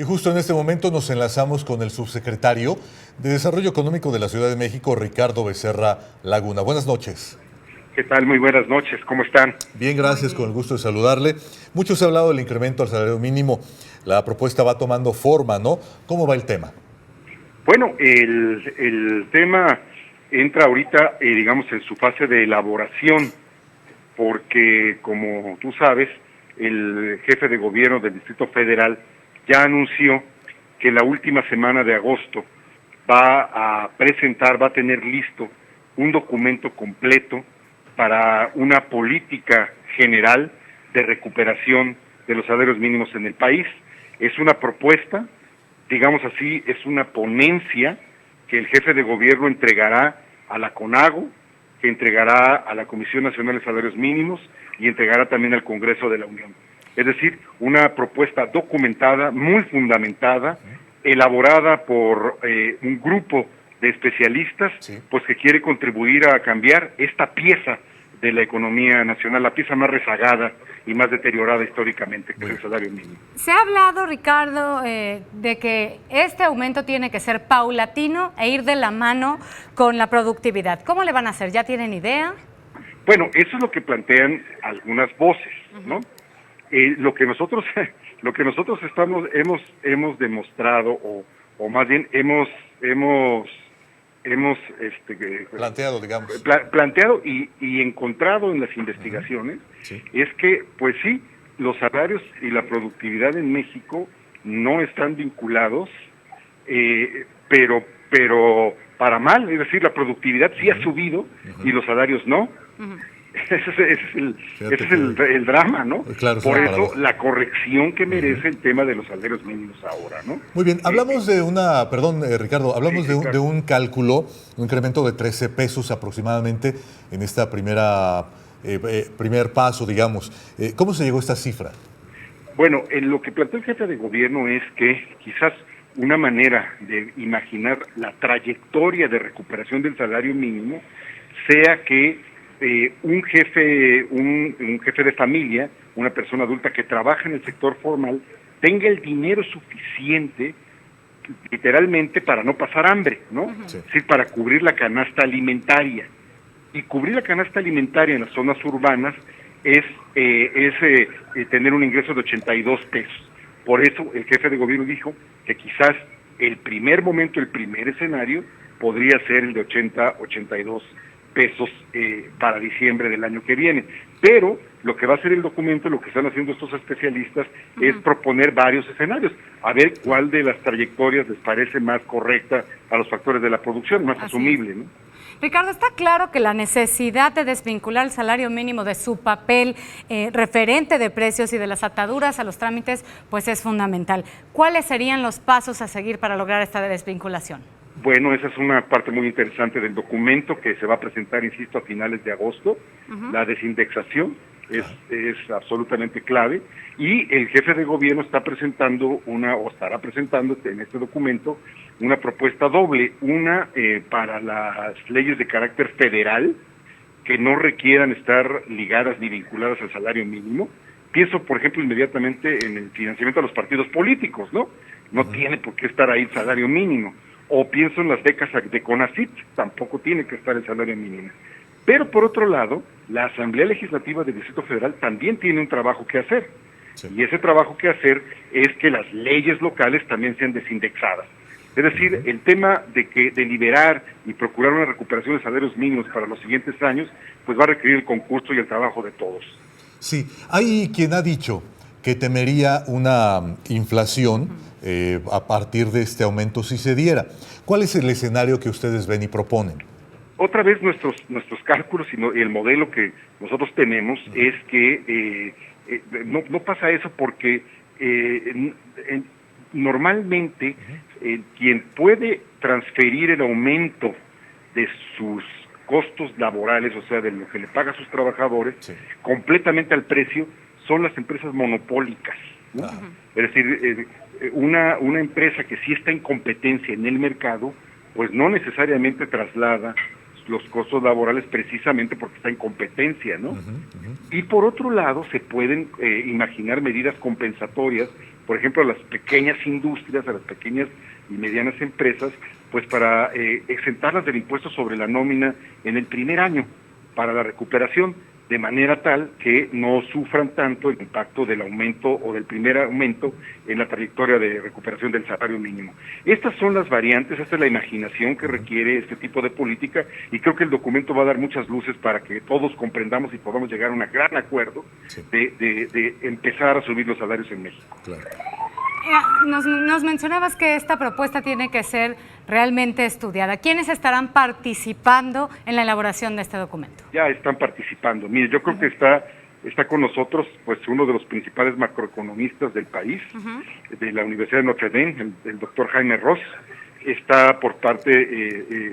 Y justo en este momento nos enlazamos con el subsecretario de Desarrollo Económico de la Ciudad de México, Ricardo Becerra Laguna. Buenas noches. ¿Qué tal? Muy buenas noches. ¿Cómo están? Bien, gracias, con el gusto de saludarle. Mucho se ha hablado del incremento al salario mínimo. La propuesta va tomando forma, ¿no? ¿Cómo va el tema? Bueno, el tema entra ahorita, digamos, en su fase de elaboración, porque, como tú sabes, el jefe de gobierno del Distrito Federal ya anunció que la última semana de agosto va a tener listo un documento completo para una política general de recuperación de los salarios mínimos en el país. Es una propuesta, digamos así, es una ponencia que el jefe de gobierno entregará a la CONAGO, que entregará a la Comisión Nacional de Salarios Mínimos y entregará también al Congreso de la Unión. Es decir, una propuesta documentada, muy fundamentada, elaborada por un grupo de especialistas, pues que quiere contribuir a cambiar esta pieza de la economía nacional, la pieza más rezagada y más deteriorada históricamente, que es el salario mínimo. Se ha hablado, Ricardo, de que este aumento tiene que ser paulatino e ir de la mano con la productividad. ¿Cómo le van a hacer? ¿Ya tienen idea? Bueno, eso es lo que plantean algunas voces, ¿no? Lo que nosotros hemos demostrado, o más bien hemos planteado, digamos. Planteado y encontrado en las investigaciones, es que, pues sí, los salarios y la productividad en México no están vinculados, pero para mal, es decir, la productividad sí ha subido y los salarios no. Ese es el drama, ¿no? Claro, por eso la corrección que merece el tema de los salarios mínimos ahora, ¿no? Muy bien, hablamos de Ricardo, hablamos de un cálculo, un incremento de 13 pesos aproximadamente en esta primer paso, digamos. ¿Cómo se llegó a esta cifra? Bueno, lo que planteó el jefe de gobierno es que quizás una manera de imaginar la trayectoria de recuperación del salario mínimo sea que un jefe de familia, una persona adulta que trabaja en el sector formal, tenga el dinero suficiente, literalmente, para no pasar hambre, ¿no? Sí. Es decir, para cubrir la canasta alimentaria. Y cubrir la canasta alimentaria en las zonas urbanas es tener un ingreso de 82 pesos. Por eso el jefe de gobierno dijo que quizás el primer escenario podría ser el de 82 pesos para diciembre del año que viene. Pero lo que va a hacer el documento, lo que están haciendo estos especialistas, es proponer varios escenarios, a ver cuál de las trayectorias les parece más correcta a los factores de la producción, más asumible, ¿no? Ricardo, está claro que la necesidad de desvincular el salario mínimo de su papel referente de precios y de las ataduras a los trámites, pues es fundamental. ¿Cuáles serían los pasos a seguir para lograr esta desvinculación? Bueno, esa es una parte muy interesante del documento que se va a presentar, insisto, a finales de agosto. La desindexación es absolutamente clave, y el jefe de gobierno estará presentando en este documento una propuesta doble, una para las leyes de carácter federal que no requieran estar ligadas ni vinculadas al salario mínimo. Pienso, por ejemplo, inmediatamente en el financiamiento de los partidos políticos, ¿no? No tiene por qué estar ahí el salario mínimo. O pienso en las becas de CONACYT, tampoco tiene que estar el salario mínimo. Pero por otro lado, la Asamblea Legislativa del Distrito Federal también tiene un trabajo que hacer. Sí. Y ese trabajo que hacer es que las leyes locales también sean desindexadas. Es decir, el tema de liberar y procurar una recuperación de salarios mínimos para los siguientes años, pues va a requerir el concurso y el trabajo de todos. Sí, hay quien ha dicho que temería una inflación a partir de este aumento si se diera. ¿Cuál es el escenario que ustedes ven y proponen? Otra vez nuestros cálculos y el modelo que nosotros tenemos es que no pasa eso porque normalmente quien puede transferir el aumento de sus costos laborales, o sea, de lo que le paga a sus trabajadores, completamente al precio, son las empresas monopólicas, ¿no? Es decir, una empresa que sí está en competencia en el mercado, pues no necesariamente traslada los costos laborales precisamente porque está en competencia, ¿no? Y por otro lado, se pueden imaginar medidas compensatorias, por ejemplo, a las pequeñas industrias, a las pequeñas y medianas empresas, pues para exentarlas del impuesto sobre la nómina en el primer año para la recuperación, de manera tal que no sufran tanto el impacto del aumento o del primer aumento en la trayectoria de recuperación del salario mínimo. Estas son las variantes, esta es la imaginación que requiere este tipo de política, y creo que el documento va a dar muchas luces para que todos comprendamos y podamos llegar a un gran acuerdo de empezar a subir los salarios en México. Claro. Nos mencionabas que esta propuesta tiene que ser realmente estudiada. ¿Quiénes estarán participando en la elaboración de este documento? Ya están participando. Mire, yo creo que está con nosotros pues uno de los principales macroeconomistas del país, de la Universidad de Notre Dame, el doctor Jaime Ross. Está por parte,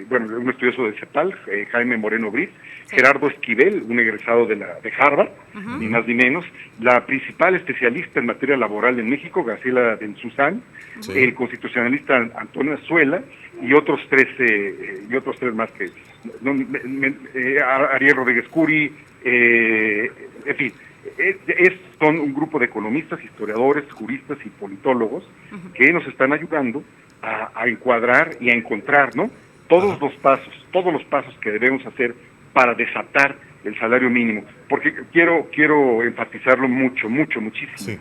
un estudioso del CEPAL, Jaime Moreno Briz, Gerardo Esquivel, un egresado de Harvard, ni más ni menos, la principal especialista en materia laboral en México, Graciela Benzuzán, el constitucionalista Antonio Azuela, y otros tres más que Ariel Rodríguez Curi, en fin, son un grupo de economistas, historiadores, juristas y politólogos que nos están ayudando a encuadrar y a encontrar, ¿no?, todos los pasos que debemos hacer para desatar el salario mínimo, porque quiero enfatizarlo muchísimo. Sí.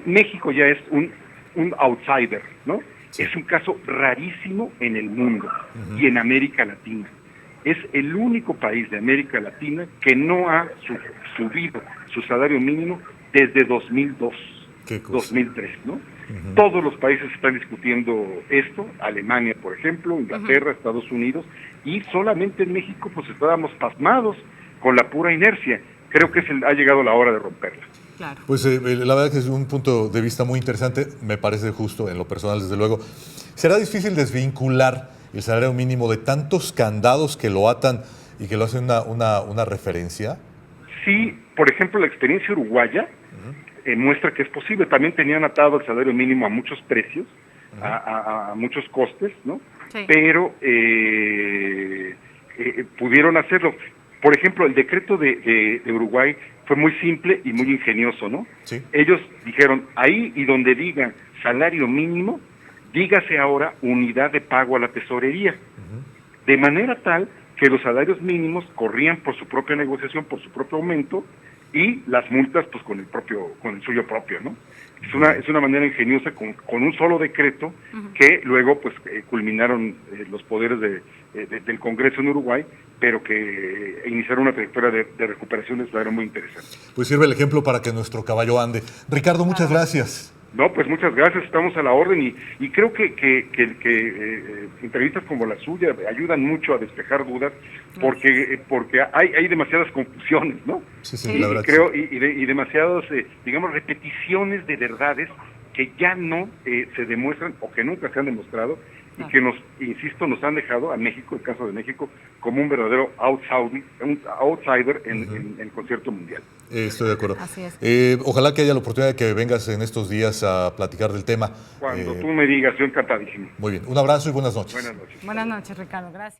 México ya es un outsider, ¿no? Sí. Es un caso rarísimo en el mundo y en América Latina. Es el único país de América Latina que no ha subido su salario mínimo desde 2002, 2003, ¿no? Todos los países están discutiendo esto, Alemania, por ejemplo, Inglaterra, Estados Unidos, y solamente en México pues estábamos pasmados con la pura inercia. Creo que ha llegado la hora de romperla. Claro. Pues la verdad que es un punto de vista muy interesante, me parece justo en lo personal, desde luego. ¿Será difícil desvincular el salario mínimo de tantos candados que lo atan y que lo hacen una referencia? Sí, por ejemplo, la experiencia uruguaya muestra que es posible. También tenían atado el salario mínimo a muchos precios, a muchos costes, ¿no? Sí. Pero pudieron hacerlo. Por ejemplo, el decreto de Uruguay fue muy simple y muy ingenioso, ¿no? Sí. Ellos dijeron, ahí y donde diga salario mínimo, dígase ahora unidad de pago a la tesorería. De manera tal que los salarios mínimos corrían por su propia negociación, por su propio aumento, y las multas pues con el suyo propio, ¿no? Es una manera ingeniosa con un solo decreto que luego pues culminaron los poderes del Congreso en Uruguay, pero que iniciaron una trayectoria de recuperación de salario muy interesante. Pues sirve el ejemplo para que nuestro caballo ande. Ricardo, muchas gracias. No, pues muchas gracias, estamos a la orden y creo que entrevistas como la suya ayudan mucho a despejar dudas, porque hay demasiadas confusiones, ¿no? Sí, la verdad. Creo, y demasiadas, digamos, repeticiones de verdades que ya no se demuestran o que nunca se han demostrado y que nos han dejado a México, el caso de México, como un verdadero outsider en el concierto mundial. Estoy de acuerdo. Así es. Ojalá que haya la oportunidad de que vengas en estos días a platicar del tema. Cuando tú me digas, yo encantadísimo. Muy bien. Un abrazo y buenas noches. Buenas noches. Buenas noches, Ricardo. Gracias.